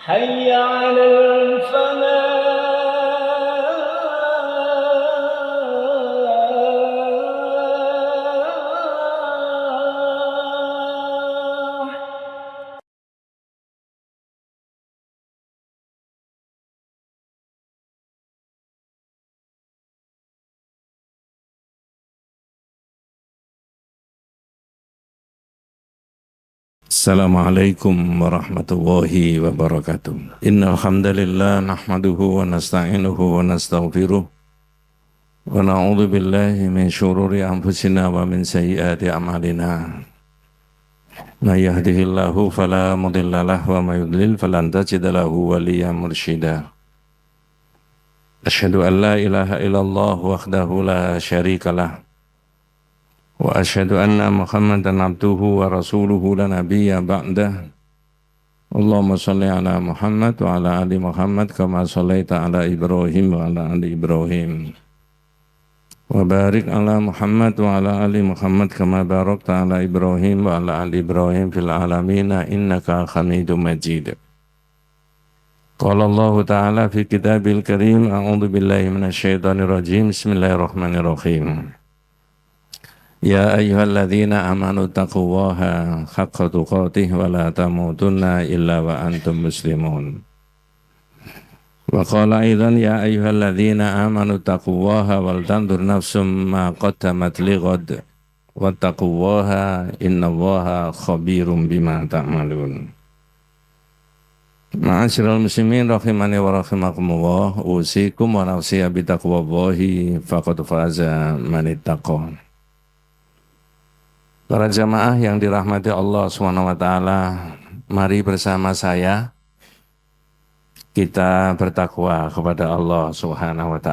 حي على الفلاح. Assalamualaikum warahmatullahi wabarakatuh. Innal hamdalillah nahmaduhu wa nasta'inuhu wa nastaghfiruh wa na'udzu billahi min syururi anfusina wa min sayyiati a'malina. May yahdihillahu fala mudhillalah wa may yudlil falan tajida lahu waliyyan mursyida. Asyhadu an la ilaha illallah wahdahu la syarikalah wa asyhadu anna Muhammadan abduhu wa rasuluhu la nabiyya ba'dah. Allahumma salli ala Muhammad wa ala ali Muhammad kama sallaita ala Ibrahim wa ala ali Ibrahim wa barik ala Muhammad wa ala ali Muhammad kama barakta ala Ibrahim wa ala ali Ibrahim fil alamina innaka Hamidum Majid. Qala Allah Ta'ala fi kitabil karim a'udzu billahi minasyaitonir rajim bismillahirrahmanirrahim. Ya ayyuhalladzina amanu taqullaha haqqa tuqatih wa la tamutunna illa wa antum muslimun. Wa qala aidan ya ayyuhalladzina amanu taqullaha wal tandur nafsum ma qaddamat lighad wattaqullaha innallaha khabirum bima ta'malun. Ma'asyiral muslimin rahimani wa rahimakumullah, usikum wa nafsi bi taqwallahi faqad faza man ittaqa. Para jamaah yang dirahmati Allah SWT, mari bersama saya kita bertakwa kepada Allah SWT.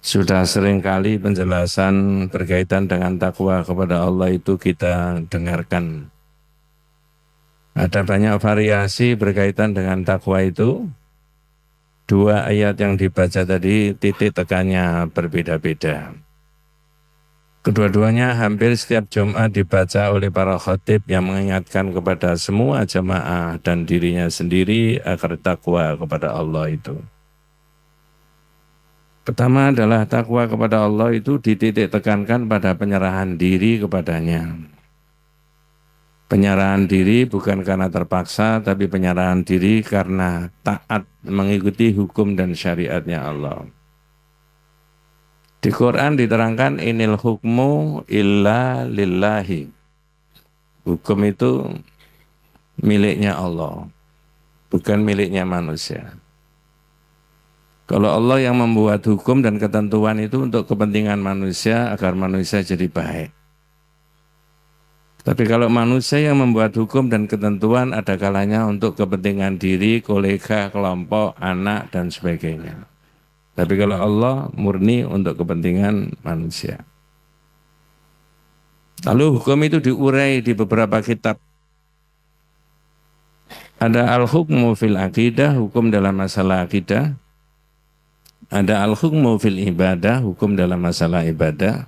Sudah seringkali penjelasan berkaitan dengan takwa kepada Allah itu kita dengarkan. Ada banyak variasi berkaitan dengan takwa itu. Dua ayat yang dibaca tadi titik tekannya berbeda-beda. Kedua-duanya hampir setiap Jumat dibaca oleh para khatib yang mengingatkan kepada semua jamaah dan dirinya sendiri agar takwa kepada Allah itu. Pertama adalah takwa kepada Allah itu dititik tekankan pada penyerahan diri kepadanya. Penyerahan diri bukan karena terpaksa, tapi penyerahan diri karena taat mengikuti hukum dan syariatnya Allah. Di Quran diterangkan inil hukmu illa lillahi. Hukum itu miliknya Allah, bukan miliknya manusia. Kalau Allah yang membuat hukum dan ketentuan itu untuk kepentingan manusia agar manusia jadi baik. Tapi kalau manusia yang membuat hukum dan ketentuan ada kalanya untuk kepentingan diri, kolega, kelompok, anak dan sebagainya. Tapi kalau Allah murni untuk kepentingan manusia. Lalu hukum itu diurai di beberapa kitab. Ada al-hukmu fil aqidah, hukum dalam masalah aqidah. Ada al-hukmu fil ibadah, hukum dalam masalah ibadah.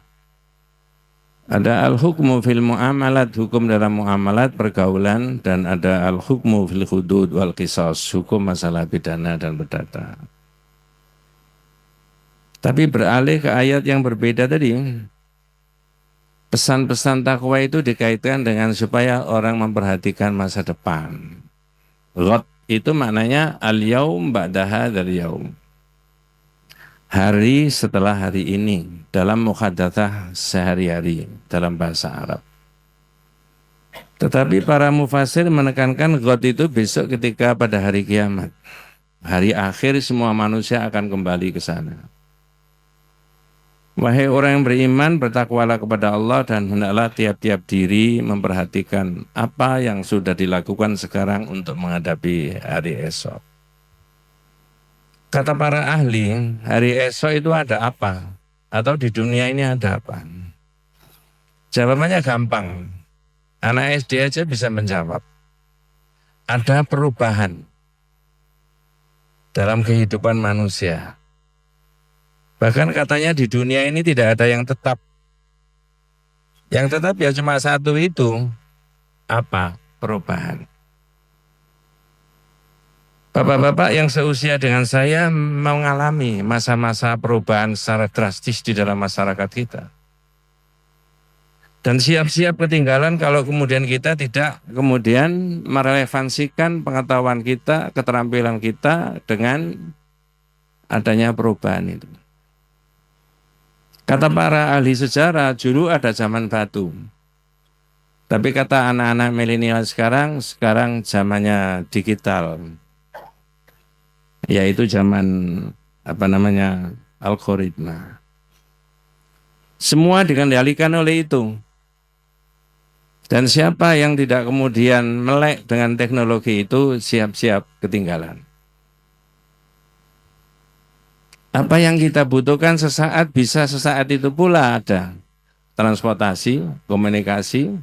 Ada al-hukmu fil muamalat, hukum dalam muamalat, pergaulan. Dan ada al-hukmu fil hudud wal qisas, hukum masalah pidana dan perdata. Tapi beralih ke ayat yang berbeda tadi, pesan-pesan takwa itu dikaitkan dengan supaya orang memperhatikan masa depan. Ghad itu maknanya al-yaum ba'da hadzal yaum. Hari setelah hari ini, dalam muhadzatsah sehari-hari dalam bahasa Arab. Tetapi para mufasir menekankan ghad itu besok ketika pada hari kiamat. Hari akhir semua manusia akan kembali ke sana. Wahai orang yang beriman, bertakwalah kepada Allah dan hendaklah tiap-tiap diri memperhatikan apa yang sudah dilakukan sekarang untuk menghadapi hari esok. Kata para ahli, hari esok itu ada apa? Atau di dunia ini ada apa? Jawabannya gampang. Anak SD aja bisa menjawab. Ada perubahan dalam kehidupan manusia. Bahkan katanya di dunia ini tidak ada yang tetap. Yang tetap ya cuma satu itu. Apa? Perubahan. Bapak-bapak yang seusia dengan saya mengalami masa-masa perubahan secara drastis di dalam masyarakat kita. Dan siap-siap ketinggalan kalau kemudian kita tidak kemudian merelevansikan pengetahuan kita, keterampilan kita dengan adanya perubahan itu. Kata para ahli sejarah, dulu ada zaman batu. Tapi kata anak-anak milenial sekarang zamannya digital. Yaitu zaman algoritma. Semua dikendalikan oleh itu. Dan siapa yang tidak kemudian melek dengan teknologi itu siap-siap ketinggalan. Apa yang kita butuhkan sesaat bisa sesaat itu pula ada. Transportasi, komunikasi,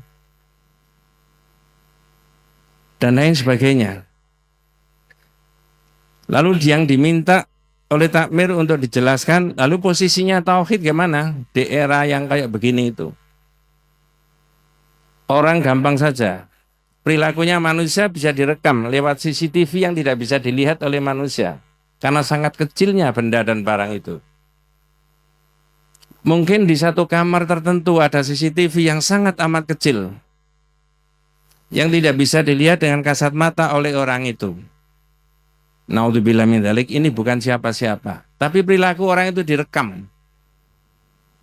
dan lain sebagainya. Lalu yang diminta oleh takmir untuk dijelaskan, lalu posisinya tauhid gimana di era yang kayak begini itu? Orang gampang saja, perilakunya manusia bisa direkam lewat CCTV yang tidak bisa dilihat oleh manusia. Karena sangat kecilnya benda dan barang itu. Mungkin di satu kamar tertentu ada CCTV yang sangat amat kecil. Yang tidak bisa dilihat dengan kasat mata oleh orang itu. Naudzubillah min dzalik, ini bukan siapa-siapa. Tapi perilaku orang itu direkam.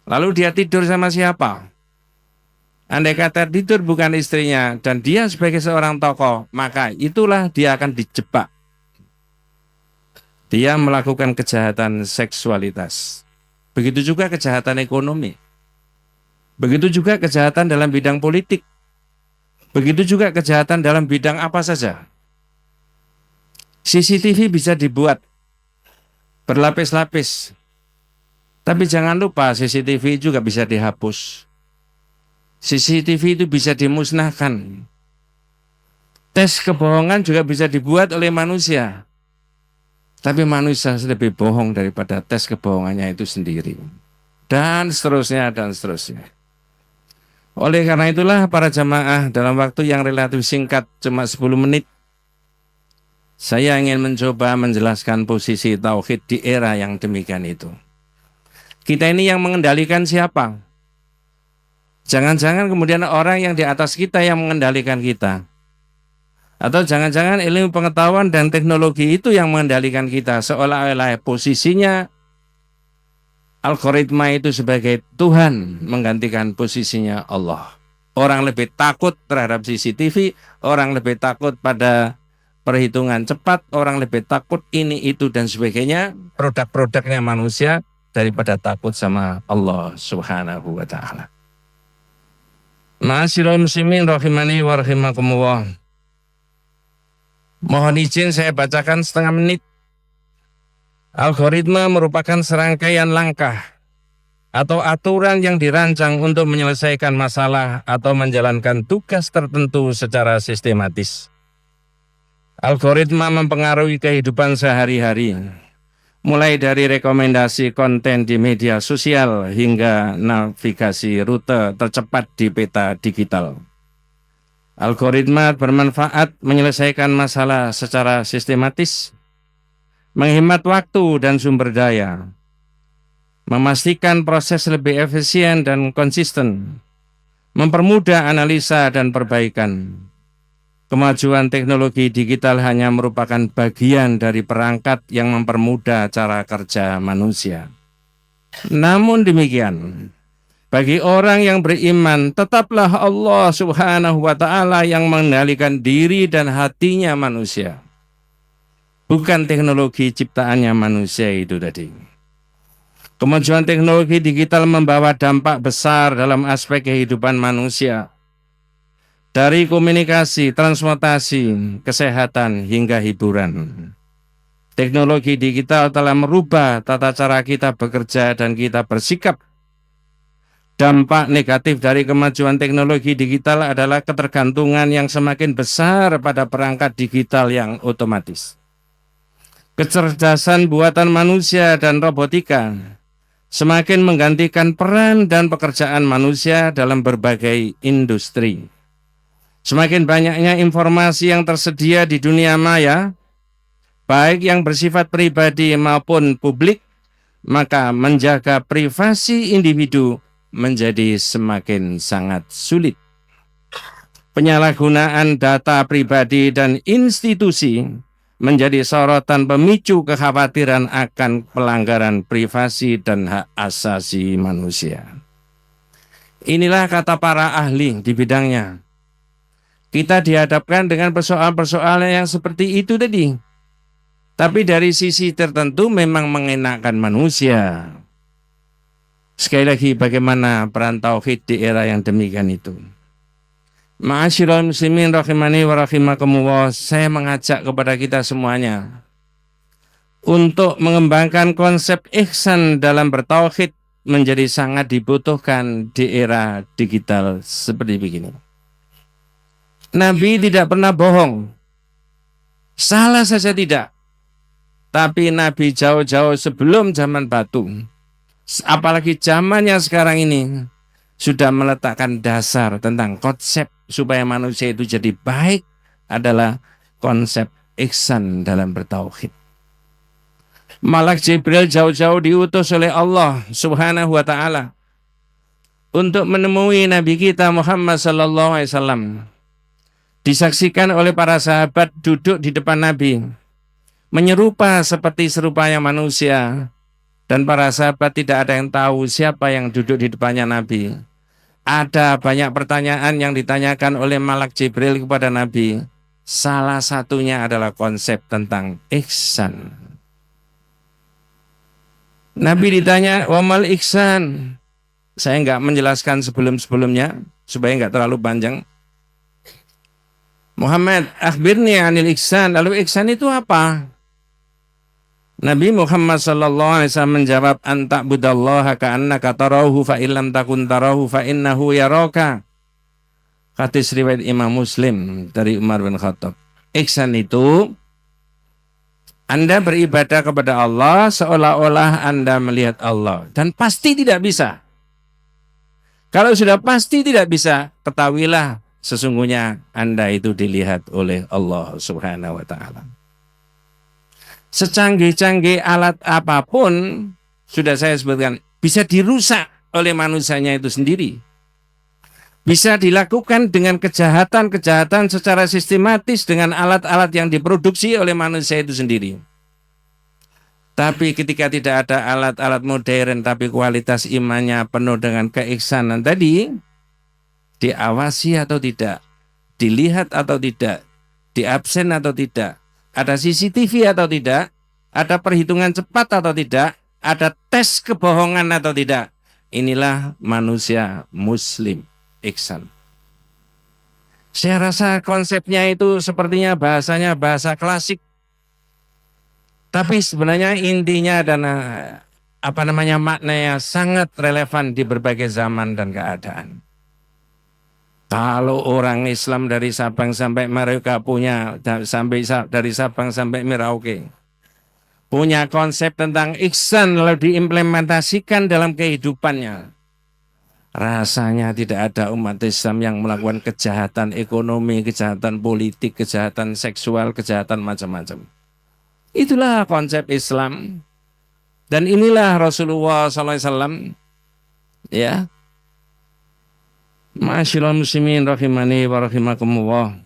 Lalu dia tidur sama siapa? Andai kata tidur bukan istrinya dan dia sebagai seorang tokoh, maka itulah dia akan dijebak. Dia melakukan kejahatan seksualitas. Begitu juga kejahatan ekonomi. Begitu juga kejahatan dalam bidang politik. Begitu juga kejahatan dalam bidang apa saja. CCTV bisa dibuat berlapis-lapis. Tapi jangan lupa CCTV juga bisa dihapus. CCTV itu bisa dimusnahkan. Tes kebohongan juga bisa dibuat oleh manusia. Tapi manusia lebih bohong daripada tes kebohongannya itu sendiri. Dan seterusnya, dan seterusnya. Oleh karena itulah para jamaah dalam waktu yang relatif singkat, cuma 10 menit, saya ingin mencoba menjelaskan posisi tauhid di era yang demikian itu. Kita ini yang mengendalikan siapa? Jangan-jangan kemudian orang yang di atas kita yang mengendalikan kita. Atau jangan-jangan ilmu pengetahuan dan teknologi itu yang mengendalikan kita. Seolah-olah posisinya algoritma itu sebagai Tuhan menggantikan posisinya Allah. Orang lebih takut terhadap CCTV, orang lebih takut pada perhitungan cepat, orang lebih takut ini, itu, dan sebagainya. Produk-produknya manusia daripada takut sama Allah Subhanahu wa ta'ala. Ma'asyiral muslimin rahimani wa rahimakumullah. Mohon izin saya bacakan setengah menit. Algoritma merupakan serangkaian langkah atau aturan yang dirancang untuk menyelesaikan masalah atau menjalankan tugas tertentu secara sistematis. Algoritma mempengaruhi kehidupan sehari-hari, mulai dari rekomendasi konten di media sosial hingga navigasi rute tercepat di peta digital. Algoritma bermanfaat menyelesaikan masalah secara sistematis, menghemat waktu dan sumber daya, memastikan proses lebih efisien dan konsisten, mempermudah analisa dan perbaikan. Kemajuan teknologi digital hanya merupakan bagian dari perangkat yang mempermudah cara kerja manusia. Namun demikian, bagi orang yang beriman, tetaplah Allah Subhanahu wa ta'ala yang mengendalikan diri dan hatinya manusia. Bukan teknologi ciptaannya manusia itu tadi. Kemajuan teknologi digital membawa dampak besar dalam aspek kehidupan manusia. Dari komunikasi, transportasi, kesehatan, hingga hiburan. Teknologi digital telah merubah tata cara kita bekerja dan kita bersikap. Dampak negatif dari kemajuan teknologi digital adalah ketergantungan yang semakin besar pada perangkat digital yang otomatis. Kecerdasan buatan manusia dan robotika semakin menggantikan peran dan pekerjaan manusia dalam berbagai industri. Semakin banyaknya informasi yang tersedia di dunia maya, baik yang bersifat pribadi maupun publik, maka menjaga privasi individu menjadi semakin sangat sulit. Penyalahgunaan data pribadi dan institusi menjadi sorotan pemicu kekhawatiran akan pelanggaran privasi dan hak asasi manusia. Inilah kata para ahli di bidangnya. Kita dihadapkan dengan persoalan-persoalan yang seperti itu tadi. Tapi dari sisi tertentu memang mengenakkan manusia. Sekali lagi, bagaimana peran tauhid di era yang demikian itu? Ma'asyiral muslimin rahimani wa rahimakumullah, saya mengajak kepada kita semuanya untuk mengembangkan konsep ihsan dalam bertauhid menjadi sangat dibutuhkan di era digital seperti begini. Nabi tidak pernah bohong. Salah saja tidak. Tapi Nabi jauh-jauh sebelum zaman batu, apalagi zamannya sekarang ini, sudah meletakkan dasar tentang konsep supaya manusia itu jadi baik adalah konsep ihsan dalam bertauhid. Malak Jibril jauh-jauh diutus oleh Allah Subhanahu wa taala untuk menemui Nabi kita Muhammad sallallahu alaihi wasallam. Disaksikan oleh para sahabat duduk di depan Nabi, menyerupa seperti serupanya manusia, dan para sahabat tidak ada yang tahu siapa yang duduk di depannya Nabi. Ada banyak pertanyaan yang ditanyakan oleh Malak Jibril kepada Nabi. Salah satunya adalah konsep tentang ihsan. Nabi ditanya, wamal ihsan. Saya enggak menjelaskan sebelum-sebelumnya supaya enggak terlalu panjang. Muhammad, akhbirni anil ihsan. Lalu ihsan itu apa? Nabi Muhammad sallallahu alaihi wasallam menjawab, anta'budallaha ka'annaka tarahu fa illam takun tarahu fa innahu yaraka. Hadis riwayat Imam Muslim dari Umar bin Khattab. Ihsan itu Anda beribadah kepada Allah seolah-olah Anda melihat Allah, dan pasti tidak bisa. Kalau sudah pasti tidak bisa, ketahuilah sesungguhnya Anda itu dilihat oleh Allah Subhanahu wa taala. Secanggih-canggih alat apapun, sudah saya sebutkan, bisa dirusak oleh manusianya itu sendiri. Bisa dilakukan dengan kejahatan-kejahatan secara sistematis dengan alat-alat yang diproduksi oleh manusia itu sendiri. Tapi ketika tidak ada alat-alat modern, tapi kualitas imannya penuh dengan keihsanan tadi, diawasi atau tidak, dilihat atau tidak, diabsen atau tidak, ada CCTV atau tidak, ada perhitungan cepat atau tidak, ada tes kebohongan atau tidak. Inilah manusia muslim ihsan. Saya rasa konsepnya itu sepertinya bahasanya bahasa klasik. Tapi sebenarnya intinya dan maknanya sangat relevan di berbagai zaman dan keadaan. Kalau orang Islam dari Sabang sampai Merauke dari Sabang sampai Merauke punya konsep tentang ihsan lalu diimplementasikan dalam kehidupannya, rasanya tidak ada umat Islam yang melakukan kejahatan ekonomi, kejahatan politik, kejahatan seksual, kejahatan macam-macam. Itulah konsep Islam, dan inilah Rasulullah SAW, ya. Ma'asyiral muslimin rahimani wa rahimakumullah.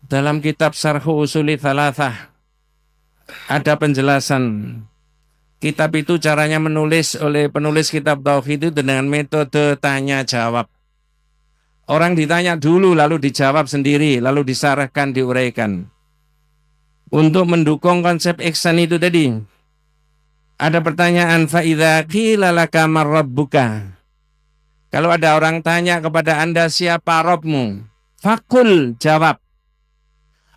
Dalam kitab Syarhu Usuli Thalathah ada penjelasan. Kitab itu caranya menulis oleh penulis kitab tauhid itu dengan metode tanya jawab. Orang ditanya dulu lalu dijawab sendiri, lalu disarahkan, diuraikan. Untuk mendukung konsep ihsan itu tadi, ada pertanyaan, fa idza qila laka man rabbuka. Kalau ada orang tanya kepada Anda siapa Rabbmu, fakul jawab,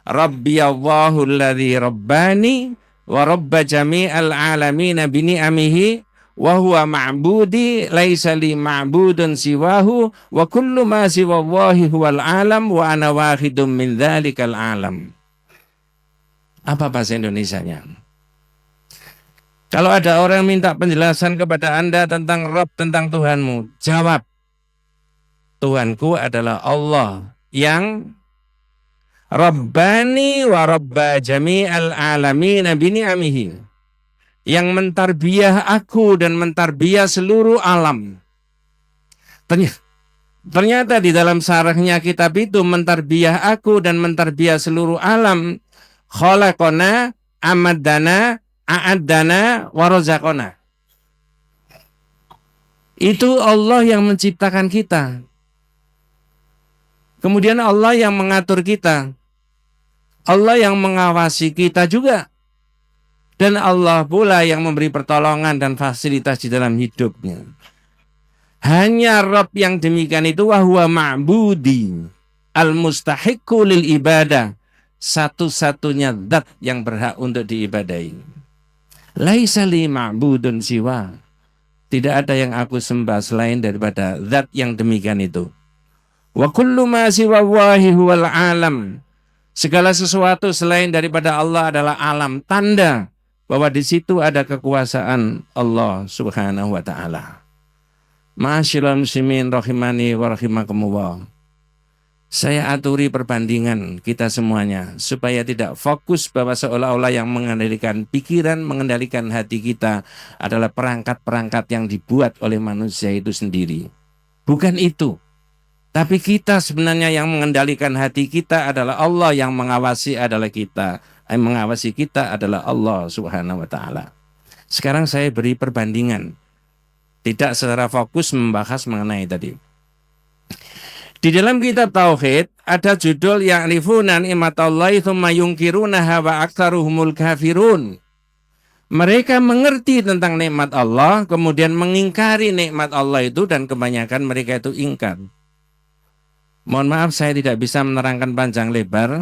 Rabbi Allahu alladhi rabbani wa rabba jami'al alamina bini'amihi wa huwa ma'budi laisa li ma'budun siwahu wa kullu ma siwallahi huwal alam wa ana wahidum min dhalikal alam. Apa bahasa Indonesianya? Kalau ada orang minta penjelasan kepada Anda tentang Rabb, tentang Tuhanmu, jawab, Tuhanku adalah Allah yang Rabbani wa rabba jami'al alamin bini'amihi, yang mentarbiyah aku dan mentarbiyah seluruh alam. Ternyata di dalam sarahnya kitab itu, mentarbiyah aku dan mentarbiyah seluruh alam, khalaqona, amadana, a'addana, warazaqona. Itu Allah yang menciptakan kita. Kemudian Allah yang mengatur kita. Allah yang mengawasi kita juga. Dan Allah pula yang memberi pertolongan dan fasilitas di dalam hidupnya. Hanya Rabb yang demikian itu, wahwa ma'budi al-mustahiqu lil ibadah, satu-satunya zat yang berhak untuk diibadahi. Laisa li ma'budun siwa, tidak ada yang aku sembah selain daripada zat yang demikian itu. Wa kullu ma siwa wahi huwal alam, segala sesuatu selain daripada Allah adalah alam, tanda bahwa di situ ada kekuasaan Allah Subhanahu wa taala. Ma'asyiral muslimin rahimani wa rahimakumullah. Saya aturi perbandingan kita semuanya supaya tidak fokus bahwa seolah-olah yang mengendalikan pikiran, mengendalikan hati kita adalah perangkat-perangkat yang dibuat oleh manusia itu sendiri. Bukan itu. Tapi kita sebenarnya yang mengendalikan hati kita adalah Allah, yang mengawasi adalah kita. Yang mengawasi kita adalah Allah Subhanahu wa taala. Sekarang saya beri perbandingan. Tidak secara fokus membahas mengenai tadi. Di dalam kitab Tauhid ada judul ya'rifuna ni'matallahi tsumma yunkirunaha wa aktsaruhumul kafirun. Mereka mengerti tentang nikmat Allah, kemudian mengingkari nikmat Allah itu, dan kebanyakan mereka itu ingkar. Mohon maaf saya tidak bisa menerangkan panjang lebar.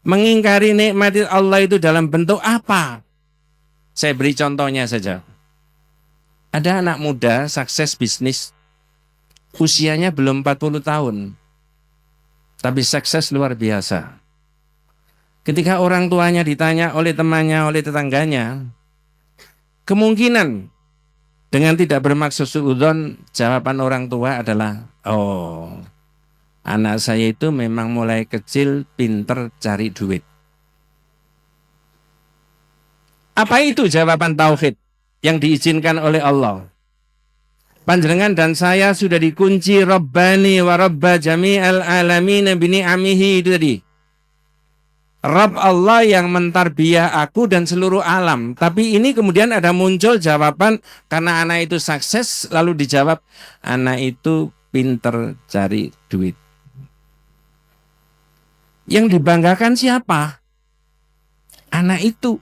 Mengingkari nikmat Allah itu dalam bentuk apa? Saya beri contohnya saja. Ada anak muda sukses bisnis, usianya belum 40 tahun, tapi sukses luar biasa. Ketika orang tuanya ditanya oleh temannya, oleh tetangganya, kemungkinan dengan tidak bermaksud suudzon, jawaban orang tua adalah, oh, anak saya itu memang mulai kecil pinter cari duit. Apa itu jawaban tauhid yang diizinkan oleh Allah? Panjenengan dan saya sudah dikunci Rabbani wa rabba jami'al alamin bini'amihi, itu tadi. Rabb Allah yang mentarbiyah aku dan seluruh alam. Tapi ini kemudian ada muncul jawaban karena anak itu sukses, lalu dijawab anak itu pinter cari duit. Yang dibanggakan siapa? Anak itu.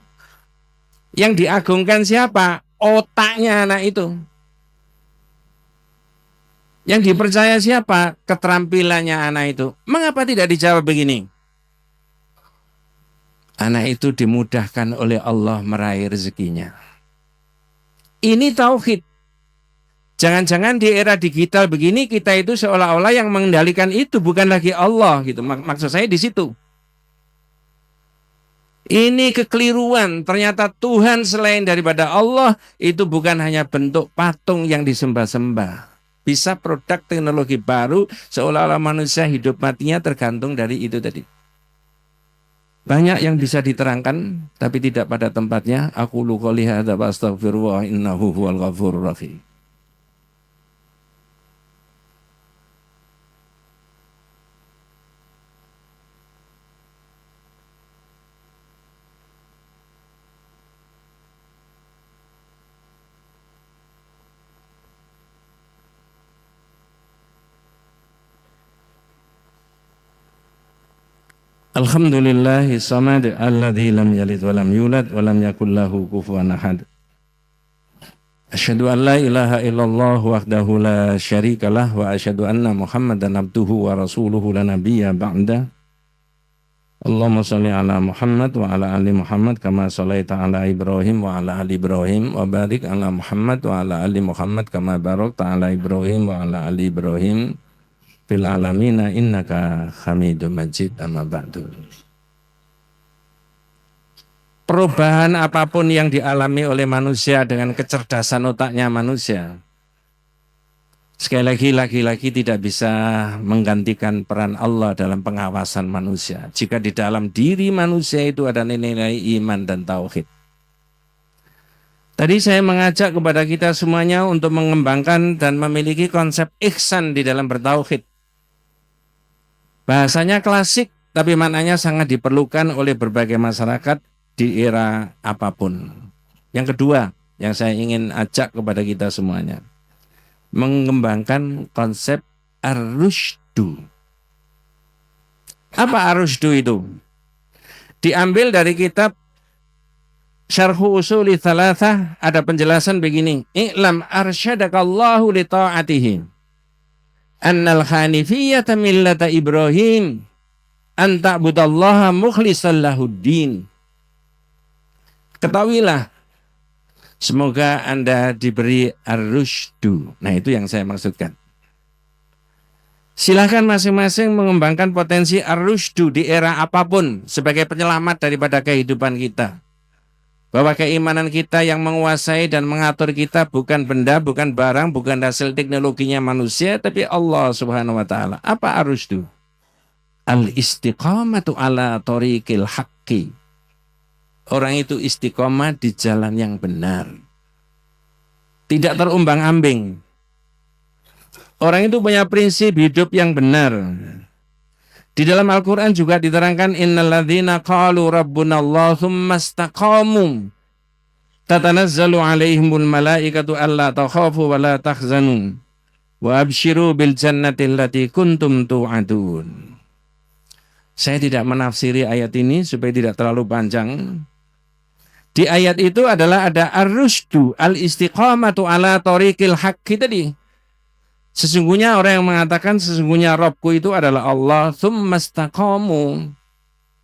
Yang diagungkan siapa? Otaknya anak itu. Yang dipercaya siapa? Keterampilannya anak itu. Mengapa tidak dijawab begini? Anak itu dimudahkan oleh Allah meraih rezekinya. Ini tauhid. Jangan-jangan di era digital begini kita itu seolah-olah yang mengendalikan itu bukan lagi Allah gitu. Maksud saya di situ. Ini kekeliruan. Ternyata Tuhan selain daripada Allah itu bukan hanya bentuk patung yang disembah-sembah. Bisa produk teknologi baru seolah-olah manusia hidup matinya tergantung dari itu tadi. Banyak yang bisa diterangkan tapi tidak pada tempatnya. Aku qouli hadza wa astaghfirullah innahu huwal ghafurur rahim. Alhamdulillahi samad alladzi lam yalid wa lam yulad wa lam yakul lahu kufuwan ahad. Asyhadu an la ilaha illallah wahdahu la syarikalah wa asyhadu anna Muhammadan abduhu wa rasuluhu la nabiyya ba'da. Allahumma shalli ala Muhammad wa ala ali Muhammad kama shallaita ala Ibrahim wa ala ali Ibrahim wa barik ala Muhammad wa ala ali Muhammad kama barakta ala Ibrahim wa ala ali Ibrahim fil alamina innaka Hamidum Majid, amma ba'du. Perubahan apapun yang dialami oleh manusia dengan kecerdasan otaknya manusia, Sekali lagi, laki-laki tidak bisa menggantikan peran Allah dalam pengawasan manusia. Jika di dalam diri manusia itu ada nilai-nilai iman dan tauhid. Tadi saya mengajak kepada kita semuanya untuk mengembangkan dan memiliki konsep ihsan di dalam bertauhid. Bahasanya klasik, tapi maknanya sangat diperlukan oleh berbagai masyarakat di era apapun. Yang kedua, yang saya ingin ajak kepada kita semuanya, mengembangkan konsep ar-rusydu. Apa ar-rusydu itu? Diambil dari kitab Syarhu Usuli Thalathah, ada penjelasan begini. I'lam arsyadakallahu li ta'atihi. Annal hanifiyyata millata Ibrahim an ta'budallaha mukhlishan lahuddin. Ketahuilah, semoga Anda diberi ar-rusydu. Nah, itu yang saya maksudkan. Silahkan masing-masing mengembangkan potensi ar-rusydu di era apapun sebagai penyelamat daripada kehidupan kita. Bahwa keimanan kita yang menguasai dan mengatur kita bukan benda, bukan barang, bukan hasil teknologinya manusia, tapi Allah Subhanahu wa Ta'ala. Apa ar-rusydu? Al-istiqamatu ala thoriqil haqqi. Orang itu istiqomah di jalan yang benar. Tidak terumbang-ambing. Orang itu punya prinsip hidup yang benar. Di dalam Al-Quran juga diterangkan innalladzina qalu rabbunallah tsumma istaqamu tatanazzalu alaihimul malaikatu alla takhafu wa la tahzanu wa absyiru bil jannati allati kuntum tu'adun. Saya tidak menafsiri ayat ini supaya tidak terlalu panjang. Di ayat itu adalah ada ar-rusydu, al-istiqamatu ala thoriqil haqqi tadi. Sesungguhnya orang yang mengatakan sesungguhnya Rabbku itu adalah Allah, tsumma istaqamu.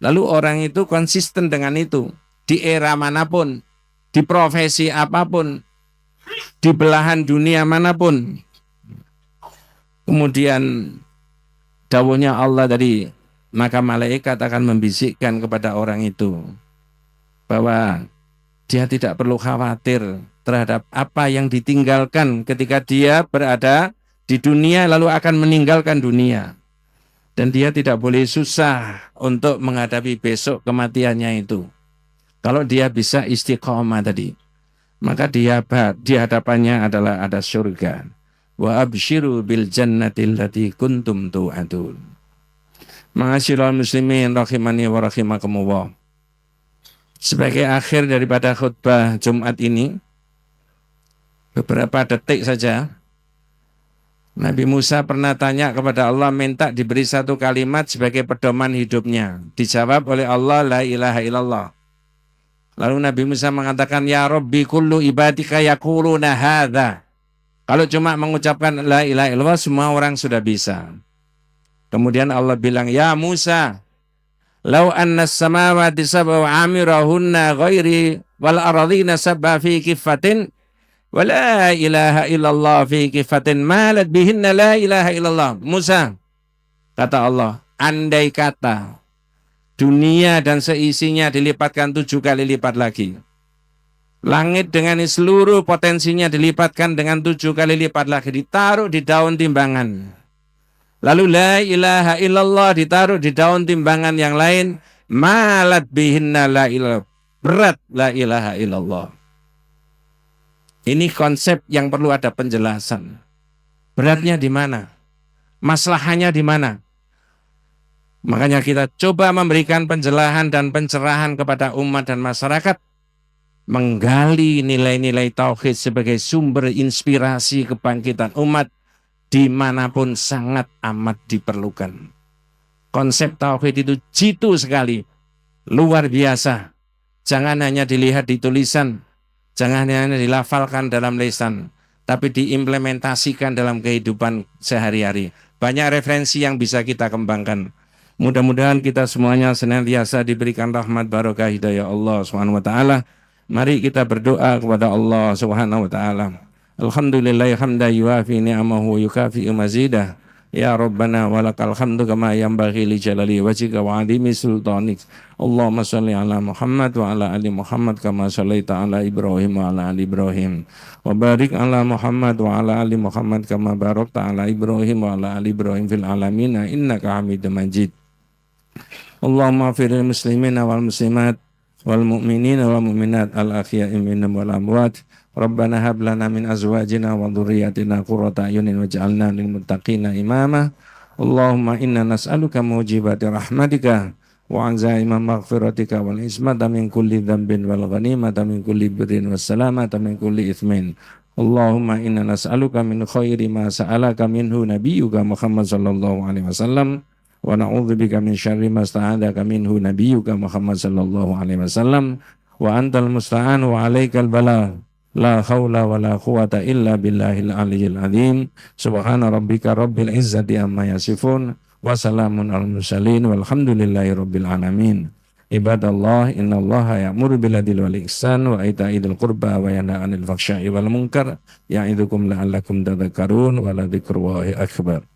Lalu orang itu konsisten dengan itu di era manapun, di profesi apapun, di belahan dunia manapun. Kemudian dawuhnya Allah tadi, maka malaikat akan membisikkan kepada orang itu bahwa dia tidak perlu khawatir terhadap apa yang ditinggalkan ketika dia berada di dunia lalu akan meninggalkan dunia. Dan dia tidak boleh susah untuk menghadapi besok kematiannya itu. Kalau dia bisa istiqomah tadi, maka dia di hadapannya adalah ada surga. Wa absyiru bil jannati allati kuntum tu'adun. Ma'asyiral muslimin rahimani wa rahimakumullah. Sebagai akhir daripada khutbah Jumat ini, beberapa detik saja, Nabi Musa pernah tanya kepada Allah, minta diberi satu kalimat sebagai pedoman hidupnya. Dijawab oleh Allah, la ilaha illallah. Lalu Nabi Musa mengatakan, ya Rabbi kullu ibadika yaquluna hadza. Kalau cuma mengucapkan la ilaha illallah, semua orang sudah bisa. Kemudian Allah bilang, ya Musa, lau anna samawati sab'a amirahunna ghairi wal aradhina sab'a fi kifatin wala ilaha illallah fi kifatin malat bihinna la ilaha illallah. Musa, kata Allah, andai kata dunia dan seisinya dilipatkan 7 kali lipat lagi, langit dengan seluruh potensinya dilipatkan dengan 7 kali lipat lagi, ditaruh di daun timbangan, lalu la ilaha illallah ditaruh di daun timbangan yang lain, malat bihinna la ilaha, berat la ilaha illallah. Ini konsep yang perlu ada penjelasan. Beratnya di mana? Maslahannya di mana? Makanya kita coba memberikan penjelasan dan pencerahan kepada umat dan masyarakat, menggali nilai-nilai tauhid sebagai sumber inspirasi kebangkitan umat dimanapun sangat amat diperlukan. Konsep tauhid itu jitu sekali, luar biasa. Jangan hanya dilihat di tulisan, jangan hanya dilafalkan dalam lisan, tapi diimplementasikan dalam kehidupan sehari-hari. Banyak referensi yang bisa kita kembangkan. Mudah-mudahan kita semuanya senantiasa diberikan rahmat barokah hidayah Allah Subhanahu wa taala. Mari kita berdoa kepada Allah Subhanahu wa taala. Alhamdulillah hamdan yuafi ni'amahu wa yukafi'u mazidah. Ya Rabbana walakal hamdu kama yanbaghi li jalali wajhika wa 'azimi sultanik. Allahumma shalli ala Muhammad wa ala ali Muhammad kama shallaita ala Ibrahim wa ala ali Ibrahim. Wa barik ala Muhammad wa ala ali Muhammad kama barakta ala Ibrahim wa ala ali Ibrahim fil alamin innaka Hamidum Majid. Allahumma firil muslimina wal muslimat wal mu'minina wal mu'minat al ahya'i minhum wal amwat. Rabbana hab lana min azwajina wa dhurriyyatina qurrata a'yunin waj'alna lil muttaqina imama. Allahumma inna nas'aluka mujibati rahmatika wa anzaima maghfiratika wal ismata min kulli dhanbin wal ghanimata min kulli birrin was salamata min kulli ithmin. Allahumma inna nas'aluka min khairi ma sa'alaka minhu nabiyyuka Muhammad sallallahu alaihi wasallam wa na'udzubika min syarri ma sta'adzaka minhu nabiyyuka Muhammad sallallahu alaihi wasallam wa antal musta'an wa alaikal bala. La haula wa la quwata illa billahil aliyyil azim. Subhana rabbika rabbil izzati amma yasifun wa salamun al mursalin walhamdulillahi rabbil alamin. Ibadallah innallaha ya'muru bil adli wal ihsan wa itaa'il qurba wa yanha 'anil fahsya'i wal munkar ya'idukum la'allakum tadhakkarun wa la dzikrullahi akbar.